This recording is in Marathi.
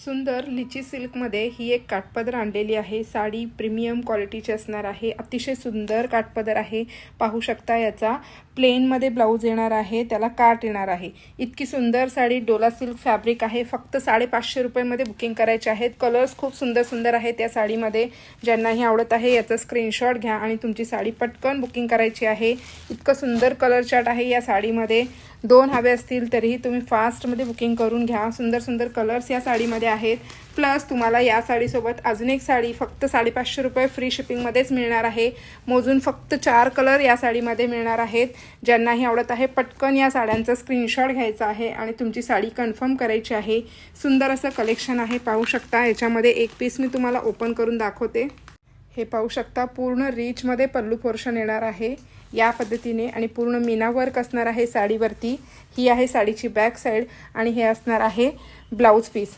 सुंदर लिची सिल्कमध्ये ही एक काठपदर आणलेली आहे। साडी प्रीमियम क्वालिटीची असणार आहे। अतिशय सुंदर काठपदर आहे। पाहू शकता याचा प्लेनमध्ये ब्लाउज येणार आहे, त्याला काठ येणार आहे। इतकी सुंदर साडी डोला सिल्क फॅब्रिक आहे। फक्त 550 रुपयांमध्ये बुकिंग करायचे आहेत। कलर्स खूप सुंदर सुंदर आहेत त्या साडीमध्ये। ज्यांनाही आवडत आहे याचा स्क्रीनशॉट घ्या आणि तुमची साडी पटकन बुकिंग करायची आहे। इतकं सुंदर कलर चार्ट आहे या साडीमध्ये। 2 हवे असतील तरीही तुम्ही फास्टमध्ये बुकिंग करून घ्या। सुंदर सुंदर कलर्स या साडीमध्ये आहेत। प्लस तुम्हाला या साडीसोबत अजून एक साडी फक्त 550 रुपये फ्री शिपिंगमध्येच मिळणार आहे। मोजून फक्त 4 कलर या साडीमध्ये मिळणार आहेत। ज्यांनाही आवडत आहे पटकन या साड्यांचा स्क्रीनशॉट घ्यायचा आहे आणि तुमची साडी कन्फर्म करायची आहे। सुंदर असं कलेक्शन आहे, पाहू शकता। याच्यामध्ये एक पीस मी तुम्हाला ओपन करून दाखवते। हे पाहू शकता, पूर्ण रीचमध्ये पल्लू पोर्शन येणार आहे या पद्धतीने आणि पूर्ण मीना वर्क असणार आहे साडीवरती। ही आहे साडीची बॅक साइड आणि हे असणार आहे ब्लाउज पीस।